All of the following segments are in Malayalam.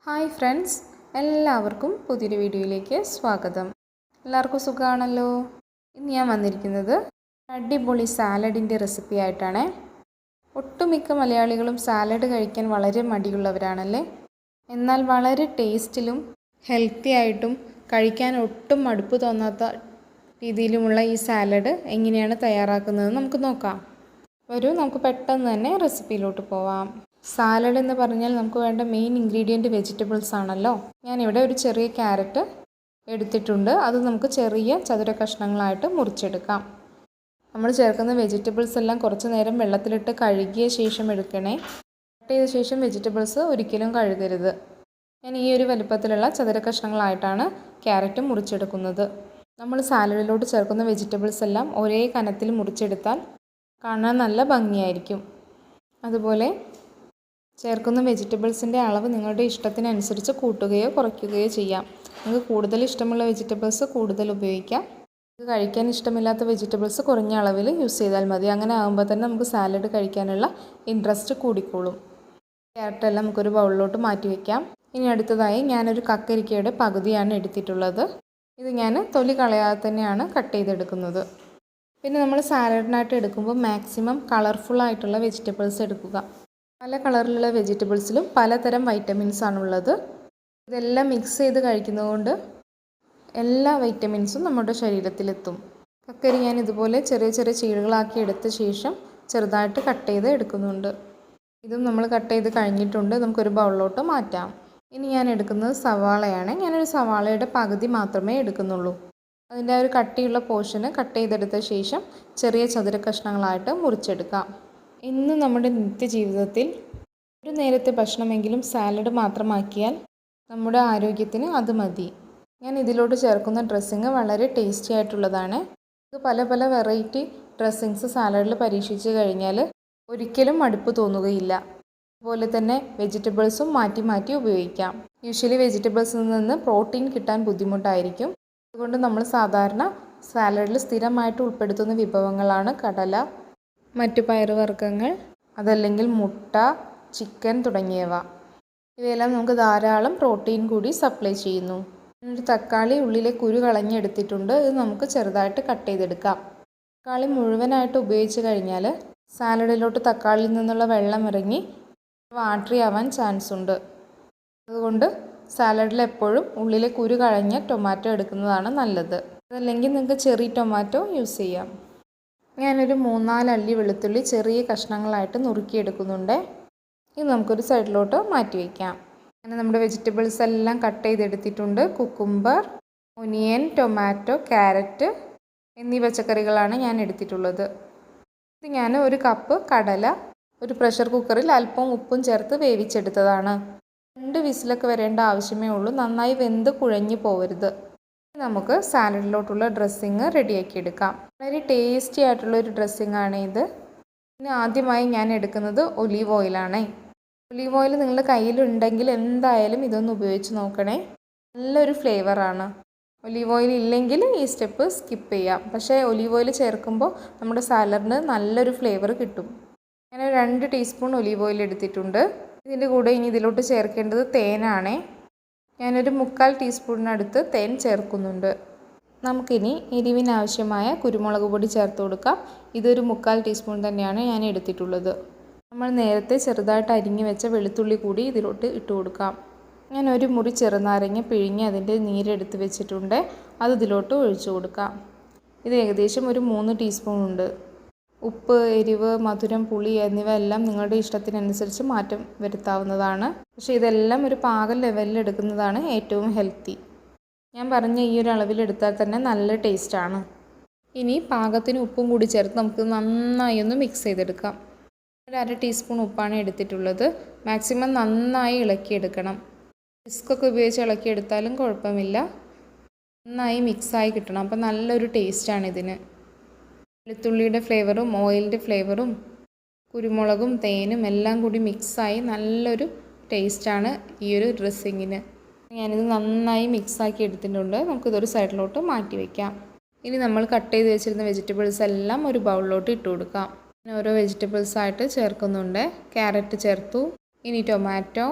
ഹായ് ഫ്രണ്ട്സ്, എല്ലാവർക്കും പുതിയൊരു വീഡിയോയിലേക്ക് സ്വാഗതം. എല്ലാവർക്കും സുഖമാണല്ലോ. ഇന്ന് ഞാൻ വന്നിരിക്കുന്നത് അടിപൊളി സാലഡിൻ്റെ റെസിപ്പി ആയിട്ടാണ്. ഒട്ടുമിക്ക മലയാളികളും സാലഡ് കഴിക്കാൻ വളരെ മടിയുള്ളവരാണല്ലേ. എന്നാൽ വളരെ ടേസ്റ്റിലും ഹെൽത്തി ആയിട്ടും കഴിക്കാൻ ഒട്ടും മടുപ്പ് തോന്നാത്ത രീതിയിലുമുള്ള ഈ സാലഡ് എങ്ങനെയാണ് തയ്യാറാക്കുന്നത് നമുക്ക് നോക്കാം. നമുക്ക് പെട്ടെന്ന് തന്നെ റെസിപ്പിയിലോട്ട് പോവാം. സാലഡ് എന്ന് പറഞ്ഞാൽ നമുക്ക് വേണ്ട മെയിൻ ഇൻഗ്രീഡിയൻറ്റ് വെജിറ്റബിൾസ് ആണല്ലോ. ഞാനിവിടെ ഒരു ചെറിയ ക്യാരറ്റ് എടുത്തിട്ടുണ്ട്. അത് നമുക്ക് ചെറിയ ചതുര കഷ്ണങ്ങളായിട്ട് മുറിച്ചെടുക്കാം. നമ്മൾ ചേർക്കുന്ന വെജിറ്റബിൾസ് എല്ലാം കുറച്ച് നേരം വെള്ളത്തിലിട്ട് കഴുകിയ ശേഷം എടുക്കണേ. കട്ട് ചെയ്ത ശേഷം വെജിറ്റബിൾസ് ഒരിക്കലും കഴുകരുത്. ഞാൻ ഈ ഒരു വലുപ്പത്തിലുള്ള ചതുര കഷ്ണങ്ങളായിട്ടാണ് ക്യാരറ്റ് മുറിച്ചെടുക്കുന്നത്. നമ്മൾ സാലഡിലോട്ട് ചേർക്കുന്ന വെജിറ്റബിൾസ് എല്ലാം ഒരേ കനത്തിൽ മുറിച്ചെടുത്താൽ കാണാൻ നല്ല ഭംഗിയായിരിക്കും. അതുപോലെ ചേർക്കുന്ന വെജിറ്റബിൾസിൻ്റെ അളവ് നിങ്ങളുടെ ഇഷ്ടത്തിനനുസരിച്ച് കൂട്ടുകയോ കുറയ്ക്കുകയോ ചെയ്യാം. നിങ്ങൾക്ക് കൂടുതൽ ഇഷ്ടമുള്ള വെജിറ്റബിൾസ് കൂടുതൽ ഉപയോഗിക്കാം. ഇത് കഴിക്കാൻ ഇഷ്ടമില്ലാത്ത വെജിറ്റബിൾസ് കുറഞ്ഞ അളവിൽ യൂസ് ചെയ്താൽ മതി. അങ്ങനെ ആകുമ്പോൾ തന്നെ നമുക്ക് സാലഡ് കഴിക്കാനുള്ള ഇൻട്രസ്റ്റ് കൂടിക്കോളും. ക്യാരറ്റെല്ലാം നമുക്കൊരു ബൗളിലോട്ട് മാറ്റി വയ്ക്കാം. ഇനി അടുത്തതായി ഞാനൊരു കക്കരിക്കയുടെ പകുതിയാണ് എടുത്തിട്ടുള്ളത്. ഇത് ഞാൻ തൊലി കളയാതെ തന്നെയാണ് കട്ട് ചെയ്തെടുക്കുന്നത്. പിന്നെ നമ്മൾ സാലഡിനായിട്ട് എടുക്കുമ്പോൾ മാക്സിമം കളർഫുള്ളായിട്ടുള്ള വെജിറ്റബിൾസ് എടുക്കുക. പല കളറിലുള്ള വെജിറ്റബിൾസിലും പലതരം വൈറ്റമിൻസ് ആണുള്ളത്. ഇതെല്ലാം മിക്സ് ചെയ്ത് കഴിക്കുന്നതുകൊണ്ട് എല്ലാ വൈറ്റമിൻസും നമ്മുടെ ശരീരത്തിലെത്തും. കക്കരി ഞാൻ ഇതുപോലെ ചെറിയ ചെറിയ ചീളുകളാക്കി എടുത്ത ശേഷം ചെറുതായിട്ട് കട്ട് ചെയ്ത് എടുക്കുന്നുണ്ട്. ഇതും നമ്മൾ കട്ട് ചെയ്ത് കഴിഞ്ഞിട്ടുണ്ട്. നമുക്കൊരു ബൗളിലോട്ട് മാറ്റാം. ഇനി ഞാൻ എടുക്കുന്നത് സവാളയാണ്. ഞാനൊരു സവാളയുടെ പകുതി മാത്രമേ എടുക്കുന്നുള്ളൂ. അതിൻ്റെ ഒരു കട്ടിയുള്ള പോർഷന് കട്ട് ചെയ്തെടുത്ത ശേഷം ചെറിയ ചതുര കഷ്ണങ്ങളായിട്ട് മുറിച്ചെടുക്കാം. ഇന്ന് നമ്മുടെ നിത്യജീവിതത്തിൽ ഒരു നേരത്തെ ഭക്ഷണമെങ്കിലും സാലഡ് മാത്രമാക്കിയാൽ നമ്മുടെ ആരോഗ്യത്തിന് അത് മതി. ഞാൻ ഇതിലോട്ട് ചേർക്കുന്ന ഡ്രസ്സിങ് വളരെ ടേസ്റ്റി ആയിട്ടുള്ളതാണ്. പല പല വെറൈറ്റി ഡ്രസ്സിങ്സ് സാലഡിൽ പരീക്ഷിച്ച് കഴിഞ്ഞാൽ ഒരിക്കലും മടുപ്പ് തോന്നുകയില്ല. അതുപോലെ തന്നെ വെജിറ്റബിൾസും മാറ്റി മാറ്റി ഉപയോഗിക്കാം. യൂഷ്വലി വെജിറ്റബിൾസിൽ നിന്ന് പ്രോട്ടീൻ കിട്ടാൻ ബുദ്ധിമുട്ടായിരിക്കും. അതുകൊണ്ട് നമ്മൾ സാധാരണ സാലഡിൽ സ്ഥിരമായിട്ട് ഉൾപ്പെടുത്തുന്ന വിഭവങ്ങളാണ് കടല, മറ്റു പയറുവർഗ്ഗങ്ങൾ, അതല്ലെങ്കിൽ മുട്ട, ചിക്കൻ തുടങ്ങിയവ. ഇവയെല്ലാം നമുക്ക് ധാരാളം പ്രോട്ടീൻ കൂടി സപ്ലൈ ചെയ്യുന്നു. ഒരു തക്കാളി ഉള്ളിലെ കുരു കളഞ്ഞെടുത്തിട്ടുണ്ട്. ഇത് നമുക്ക് ചെറുതായിട്ട് കട്ട് ചെയ്തെടുക്കാം. തക്കാളി മുഴുവനായിട്ട് ഉപയോഗിച്ച് കഴിഞ്ഞാൽ സാലഡിലോട്ട് തക്കാളിയിൽ നിന്നുള്ള വെള്ളം ഇറങ്ങി വാട്ടറി ആവാൻ ചാൻസ് ഉണ്ട്. അതുകൊണ്ട് സാലഡിൽ എപ്പോഴും ഉള്ളിലെ കുരു കളഞ്ഞ ടൊമാറ്റോ എടുക്കുന്നതാണ് നല്ലത്. അതല്ലെങ്കിൽ നിങ്ങൾക്ക് ചെറി ടൊമാറ്റോ യൂസ് ചെയ്യാം. ഞാനൊരു 3-4 അല്ലി വെളുത്തുള്ളി ചെറിയ കഷ്ണങ്ങളായിട്ട് നുറുക്കിയെടുക്കുന്നുണ്ട്. ഇത് നമുക്കൊരു സൈഡിലോട്ട് മാറ്റി വയ്ക്കാം. അങ്ങനെ നമ്മുടെ വെജിറ്റബിൾസ് എല്ലാം കട്ട് ചെയ്തെടുത്തിട്ടുണ്ട്. കുക്കുംബർ, ഒനിയൻ, ടൊമാറ്റോ, ക്യാരറ്റ് എന്നീ പച്ചക്കറികളാണ് ഞാൻ എടുത്തിട്ടുള്ളത്. ഇത് ഞാൻ ഒരു കപ്പ് കടല ഒരു പ്രഷർ കുക്കറിൽ അല്പം ഉപ്പും ചേർത്ത് വേവിച്ചെടുത്തതാണ്. 2 വിസിലൊക്കെ വരേണ്ട ആവശ്യമേ ഉള്ളൂ. നന്നായി വെന്ത് കുഴഞ്ഞു പോവരുത്. നമുക്ക് സാലഡിലോട്ടുള്ള ഡ്രസ്സിങ് റെഡിയാക്കി എടുക്കാം. വളരെ ടേസ്റ്റി ആയിട്ടുള്ളൊരു ഡ്രസ്സിങ് ആണ് ഇത്. ഇനി ആദ്യമായി ഞാൻ എടുക്കുന്നത് ഒലീവ് ഓയിലാണ്. ഒലീവ് ഓയിൽ നിങ്ങളുടെ കയ്യിലുണ്ടെങ്കിൽ എന്തായാലും ഇതൊന്ന് ഉപയോഗിച്ച് നോക്കണേ. നല്ലൊരു ഫ്ലേവറാണ്. ഒലീവ് ഓയിൽ ഇല്ലെങ്കിൽ ഈ സ്റ്റെപ്പ് സ്കിപ്പ് ചെയ്യാം. പക്ഷേ ഒലീവ് ഓയിൽ ചേർക്കുമ്പോൾ നമ്മുടെ സാലഡിന് നല്ലൊരു ഫ്ലേവർ കിട്ടും. ഞാൻ 2 ടീസ്പൂൺ ഒലീവ് ഓയിൽ എടുത്തിട്ടുണ്ട്. ഇതിൻ്റെ കൂടെ ഇനി ഇതിലോട്ട് ചേർക്കേണ്ടത് തേനാണ്. ഞാനൊരു 3/4 ടീസ്പൂണിനടുത്ത് തേൻ ചേർക്കുന്നുണ്ട്. നമുക്കിനി എരിവിനാവശ്യമായ കുരുമുളക് പൊടി ചേർത്ത് കൊടുക്കാം. ഇതൊരു 3/4 ടീസ്പൂൺ തന്നെയാണ് ഞാൻ എടുത്തിട്ടുള്ളത്. നമ്മൾ നേരത്തെ ചെറുതായിട്ട് അരിഞ്ഞു വെച്ച വെളുത്തുള്ളി കൂടി ഇതിലോട്ട് ഇട്ട് കൊടുക്കാം. ഞാൻ ഒരു മുറി ചെറുനാരങ്ങ പിഴിഞ്ഞ് അതിൻ്റെ നീരെടുത്ത് വെച്ചിട്ടുണ്ട്. അത് ഇതിലോട്ട് ഒഴിച്ചു കൊടുക്കാം. ഇത് ഏകദേശം ഒരു 3 ടീസ്പൂൺ ഉണ്ട്. ഉപ്പ്, എരിവ്, മധുരം, പുളി എന്നിവ എല്ലാം നിങ്ങളുടെ ഇഷ്ടത്തിനനുസരിച്ച് മാറ്റം വരുത്താവുന്നതാണ്. പക്ഷേ ഇതെല്ലാം ഒരു പാകം ലെവലിൽ എടുക്കുന്നതാണ് ഏറ്റവും ഹെൽത്തി. ഞാൻ പറഞ്ഞ ഈ ഒരു അളവിലെടുത്താൽ തന്നെ നല്ല ടേസ്റ്റാണ്. ഇനി പാകത്തിന് ഉപ്പും കൂടി ചേർത്ത് നമുക്ക് നന്നായി ഒന്ന് മിക്സ് ചെയ്തെടുക്കാം. ഒരു 1/2 ടീസ്പൂൺ ഉപ്പാണ് എടുത്തിട്ടുള്ളത്. മാക്സിമം നന്നായി ഇളക്കിയെടുക്കണം. വിസ്കൊക്കെ ഉപയോഗിച്ച് ഇളക്കിയെടുത്താലും കുഴപ്പമില്ല. നന്നായി മിക്സായി കിട്ടണം. അപ്പോൾ നല്ലൊരു ടേസ്റ്റാണ് ഇതിന്. വെളുത്തുള്ളിയുടെ ഫ്ലേവറും ഓയിലിൻ്റെ ഫ്ലേവറും കുരുമുളകും തേനും എല്ലാം കൂടി മിക്സായി നല്ലൊരു ടേസ്റ്റാണ് ഈ ഒരു ഡ്രസ്സിങ്ങിന്. ഞാനിത് നന്നായി മിക്സാക്കി എടുത്തിട്ടുണ്ട്. നമുക്കിതൊരു സൈഡിലോട്ട് മാറ്റി വയ്ക്കാം. ഇനി നമ്മൾ കട്ട് ചെയ്ത് വെച്ചിരുന്ന വെജിറ്റബിൾസ് എല്ലാം ഒരു ബൗളിലോട്ട് ഇട്ട് കൊടുക്കാം. ഓരോ വെജിറ്റബിൾസായിട്ട് ചേർക്കുന്നുണ്ട്. ക്യാരറ്റ് ചേർത്തു. ഇനി ടൊമാറ്റോ,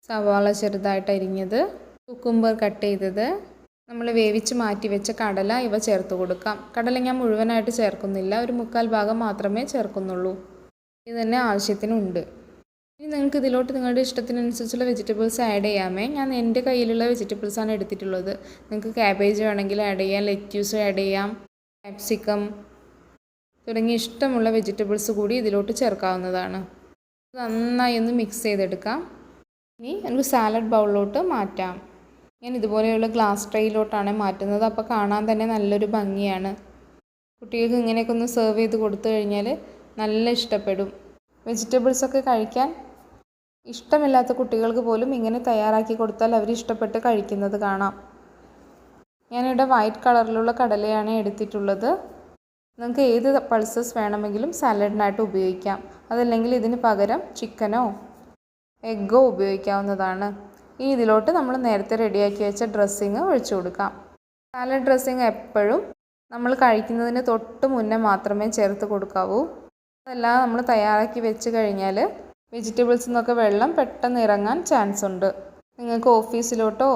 സവാള ചെറുതായിട്ട് അരിഞ്ഞത്, കുക്കുംബർ കട്ട് ചെയ്തത്, നമ്മൾ വേവിച്ച് മാറ്റി വെച്ച കടല ഇവ ചേർത്ത് കൊടുക്കാം. കടല ഞാൻ മുഴുവനായിട്ട് ചേർക്കുന്നില്ല, ഒരു 1/4 ഭാഗം മാത്രമേ ചേർക്കുന്നുള്ളൂ. ഇത് തന്നെ ആവശ്യത്തിനുണ്ട്. ഇനി നിങ്ങൾക്ക് ഇതിലോട്ട് നിങ്ങളുടെ ഇഷ്ടത്തിനനുസരിച്ചുള്ള വെജിറ്റബിൾസ് ആഡ് ചെയ്യാമേ. ഞാൻ എൻ്റെ കയ്യിലുള്ള വെജിറ്റബിൾസാണ് എടുത്തിട്ടുള്ളത്. നിങ്ങൾക്ക് ക്യാബേജ് വേണമെങ്കിൽ ആഡ് ചെയ്യാം, ലെറ്റ്യൂസ് ആഡ് ചെയ്യാം, ക്യാപ്സിക്കം തുടങ്ങിയ ഇഷ്ടമുള്ള വെജിറ്റബിൾസ് കൂടി ഇതിലോട്ട് ചേർക്കാവുന്നതാണ്. നന്നായി ഒന്ന് മിക്സ് ചെയ്തെടുക്കാം. ഇനി നമുക്ക് സാലഡ് ബൗളിലോട്ട് മാറ്റാം. ഞാൻ ഇതുപോലെയുള്ള ഗ്ലാസ് ട്രേയിലോട്ടാണ് മാറ്റുന്നത്. അപ്പോൾ കാണാൻ തന്നെ നല്ലൊരു ഭംഗിയാണ്. കുട്ടികൾക്ക് ഇങ്ങനെയൊക്കെ ഒന്ന് സെർവ് ചെയ്ത് കൊടുത്തു കഴിഞ്ഞാൽ നല്ല ഇഷ്ടപ്പെടും. വെജിറ്റബിൾസൊക്കെ കഴിക്കാൻ ഇഷ്ടമില്ലാത്ത കുട്ടികൾക്ക് പോലും ഇങ്ങനെ തയ്യാറാക്കി കൊടുത്താൽ അവർ ഇഷ്ടപ്പെട്ട് കഴിക്കുന്നത് കാണാം. ഞാനിവിടെ വൈറ്റ് കളറിലുള്ള കടലയാണ് എടുത്തിട്ടുള്ളത്. നിങ്ങൾക്ക് ഏത് പൾസസ് വേണമെങ്കിലും സാലഡിനായിട്ട് ഉപയോഗിക്കാം. അതല്ലെങ്കിൽ ഇതിന് പകരം ചിക്കനോ എഗ്ഗോ ഉപയോഗിക്കാവുന്നതാണ്. ഈ ഇതിലോട്ട് നമ്മൾ നേരത്തെ റെഡിയാക്കി വെച്ച ഡ്രസ്സിങ് ഒഴിച്ചു കൊടുക്കാം. സാലഡ് ഡ്രസ്സിങ് എപ്പോഴും നമ്മൾ കഴിക്കുന്നതിന് തൊട്ട് മുന്നേ മാത്രമേ ചേർത്ത് കൊടുക്കാവൂ. അതെല്ലാം നമ്മൾ തയ്യാറാക്കി വെച്ച് കഴിഞ്ഞാൽ വെജിറ്റബിൾസിൽ നിന്നൊക്കെ വെള്ളം പെട്ടെന്ന് ഇറങ്ങാൻ ചാൻസ് ഉണ്ട്. നിങ്ങൾക്ക് ഓഫീസിലോട്ടോ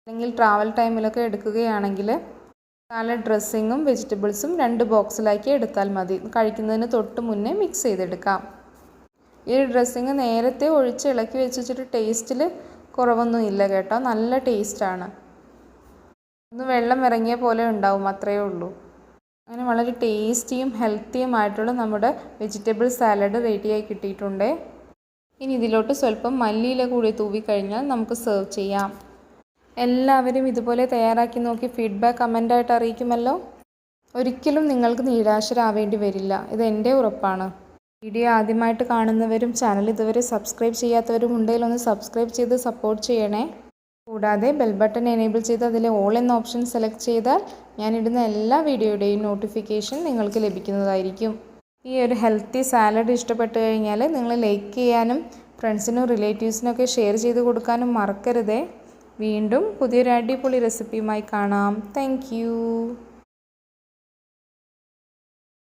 അല്ലെങ്കിൽ ട്രാവൽ ടൈമിലൊക്കെ എടുക്കുകയാണെങ്കിൽ സാലഡ് ഡ്രസ്സിങ്ങും വെജിറ്റബിൾസും 2 ബോക്സിലാക്കി എടുത്താൽ മതി. കഴിക്കുന്നതിന് തൊട്ട് മുന്നേ മിക്സ് ചെയ്തെടുക്കാം. ഈ ഡ്രസ്സിങ് നേരത്തെ ഒഴിച്ച് ഇളക്കി വെച്ചിട്ട് ടേസ്റ്റിൽ കുറവൊന്നും ഇല്ല കേട്ടോ, നല്ല ടേസ്റ്റാണ്. ഒന്ന് വെള്ളം ഇറങ്ങിയ പോലെ ഉണ്ടാവും, അത്രയേ ഉള്ളൂ. അങ്ങനെ വളരെ ടേസ്റ്റിയും ഹെൽത്തിയുമായിട്ടുള്ള നമ്മുടെ വെജിറ്റബിൾ സാലഡ് റെഡിയായി കിട്ടിയിട്ടുണ്ട്. ഇനി ഇതിലോട്ട് സ്വല്പം മല്ലിയില കൂടി തൂവിക്കഴിഞ്ഞാൽ നമുക്ക് സെർവ് ചെയ്യാം. എല്ലാവരും ഇതുപോലെ തയ്യാറാക്കി നോക്കി ഫീഡ്ബാക്ക് കമൻ്റായിട്ട് അറിയിക്കുമല്ലോ. ഒരിക്കലും നിങ്ങൾക്ക് നിരാശരാവേണ്ടി വരില്ല, ഇത് എൻ്റെ ഉറപ്പാണ്. വീഡിയോ ആദ്യമായിട്ട് കാണുന്നവരും ചാനൽ ഇതുവരെ സബ്സ്ക്രൈബ് ചെയ്യാത്തവരും ഉണ്ടെങ്കിൽ ഒന്ന് സബ്സ്ക്രൈബ് ചെയ്ത് സപ്പോർട്ട് ചെയ്യണേ. കൂടാതെ ബെൽ ബട്ടൺ എനേബിൾ ചെയ്ത് അതിൽ ഓൾ എന്ന ഓപ്ഷൻ സെലക്ട് ചെയ്താൽ ഞാനിടുന്ന എല്ലാ വീഡിയോയുടെയും നോട്ടിഫിക്കേഷൻ നിങ്ങൾക്ക് ലഭിക്കുന്നതായിരിക്കും. ഈ ഒരു ഹെൽത്തി സാലഡ് ഇഷ്ടപ്പെട്ട് കഴിഞ്ഞാൽ നിങ്ങൾ ലൈക്ക് ചെയ്യാനും ഫ്രണ്ട്സിനും റിലേറ്റീവ്സിനൊക്കെ ഷെയർ ചെയ്ത് കൊടുക്കാനും മറക്കരുതേ. വീണ്ടും പുതിയൊരു അടിപൊളി റെസിപ്പിയുമായി കാണാം. താങ്ക്